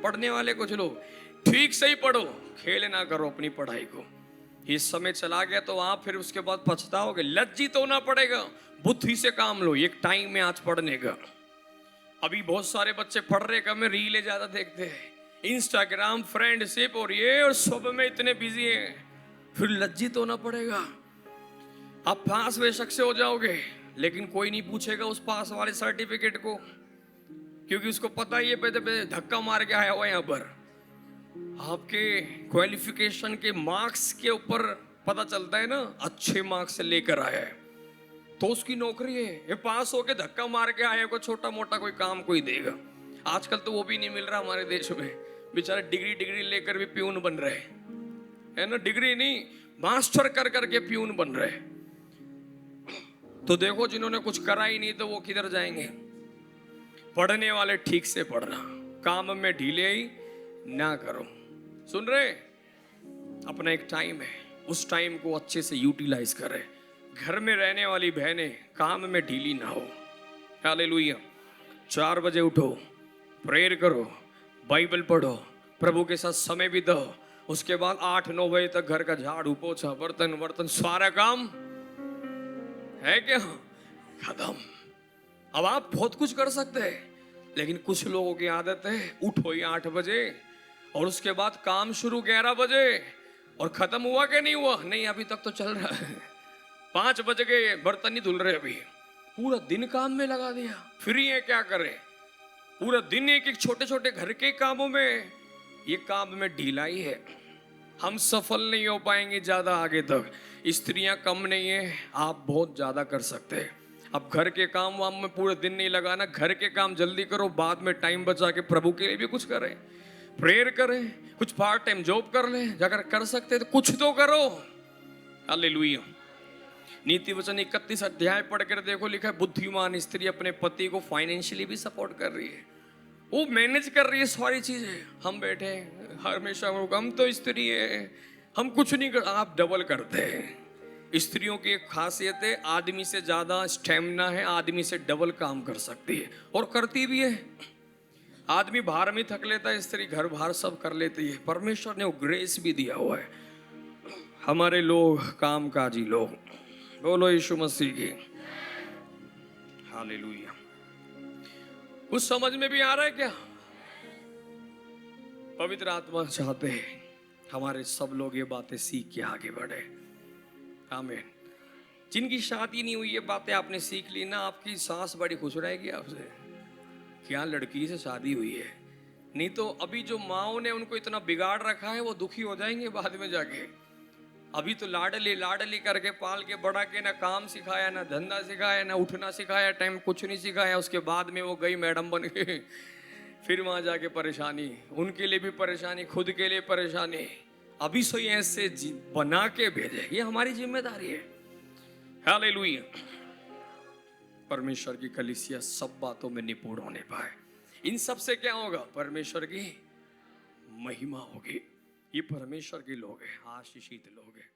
S1: पढ़ने वाले कुछ लोग ठीक से ही पढ़ो, खेल ना करो अपनी पढ़ाई को। ये समय चला गया तो आप फिर उसके बाद पछताओगे, लज्जित होना पड़ेगा। बुद्धि से काम लो, एक टाइम में आज पढ़ने का। अभी बहुत सारे बच्चे पढ़ रहे कम, रीलें ज्यादा देखते हैं, इंस्टाग्राम, फ्रेंडशिप और ये और सब में इतने बिजी हैं, फिर लज्जित होना पड़ेगा। आप पास बेशक से हो जाओगे, लेकिन कोई नहीं पूछेगा उस पास वाले सर्टिफिकेट को, क्योंकि उसको पता ही है पे धक्का मार के आया हुआ यहाँ पर। आपके क्वालिफिकेशन के मार्क्स के ऊपर पता चलता है ना, अच्छे मार्क्स से लेकर आया है तो उसकी नौकरी है। ये पास होके धक्का मार के आया को छोटा मोटा कोई काम कोई देगा। आजकल तो वो भी नहीं मिल रहा हमारे देश में, बेचारे डिग्री लेकर भी प्यून बन रहे है ना, डिग्री नहीं मास्टर कर करके प्यून बन रहे। तो देखो जिन्होंने कुछ करा ही नहीं तो वो किधर जाएंगे? पढ़ने वाले ठीक से पढ़ना, काम में ढीले ही ना करो। सुन रहे? अपना एक टाइम है, उस टाइम को अच्छे से यूटिलाइज करें। घर में रहने वाली बहनें काम में ढीली ना हो। हालेलुया। 4 बजे उठो, प्रेयर करो, बाइबल पढ़ो, प्रभु के साथ समय भी दो। उसके बाद 8-9 बजे तक घर का झाड़ू पोछा, बर्तन सारा काम है क्या खत्म। अब आप बहुत कुछ कर सकते हैं, लेकिन कुछ लोगों की आदत है उठो ही 8 बजे और उसके बाद काम शुरू 11 बजे, और खत्म हुआ कि नहीं हुआ? नहीं, अभी तक तो चल रहा है। 5 बज गए, बर्तन नहीं धुल रहे, अभी पूरा दिन काम में लगा दिया। फ्री है, क्या करें? पूरा दिन एक छोटे छोटे घर के कामों में, ये काम में ढीलाई है। हम सफल नहीं हो पाएंगे ज्यादा आगे तक। स्त्रियां कम नहीं है, आप बहुत ज्यादा कर सकते हैं। अब घर के काम वाम में पूरा दिन नहीं लगाना, घर के काम जल्दी करो, बाद में टाइम बचा के प्रभु के लिए भी कुछ करें, प्रेयर करें, कुछ पार्ट टाइम जॉब कर लें, अगर कर सकते तो कुछ तो करो। हालेलुया। नीति वचन 31 अध्याय पढ़कर देखो, लिखा है बुद्धिमान स्त्री अपने पति को फाइनेंशियली भी सपोर्ट कर रही है, वो मैनेज कर रही है सारी चीजें। हम बैठे हमेशा, हम तो स्त्री है, हम कुछ नहीं कर, आप डबल करते हैं। स्त्रियों की एक खासियत है, आदमी से ज्यादा स्टेमिना है, आदमी से डबल काम कर सकती है और करती भी है। आदमी बाहर में थक लेता है, स्त्री घर बाहर सब कर लेती है। परमेश्वर ने वो ग्रेस भी दिया हुआ है। हमारे लोग कामकाजी लोग, बोलो यीशु मसीह की हालेलुया। कुछ समझ में भी आ रहा है क्या? पवित्र आत्मा चाहते हैं हमारे सब लोग ये बातें सीख के आगे बढ़े। आमीन। जिनकी शादी नहीं हुई ये बातें आपने सीख ली ना, आपकी सास बड़ी खुश रहेगी आपसे, क्या लड़की से शादी हुई है। नहीं तो अभी जो माओ ने उनको इतना बिगाड़ रखा है वो दुखी हो जाएंगे बाद में जाके। अभी तो लाडली लाडली करके पाल के बड़ा के, ना काम सिखाया, ना धंधा सिखाया, ना उठना सिखाया, टाइम कुछ नहीं सिखाया। उसके बाद में वो गई मैडम बन के, फिर वहां जाके परेशानी, उनके लिए भी परेशानी, खुद के लिए परेशानी। अभी से ऐसे बना के भेजे, ये हमारी जिम्मेदारी है। हालेलुया। परमेश्वर की कलीसिया सब बातों में निपुण होने पाए। इन सब से क्या होगा? परमेश्वर की महिमा होगी। ये परमेश्वर के लोग हैं, आशीषित लोग हैं।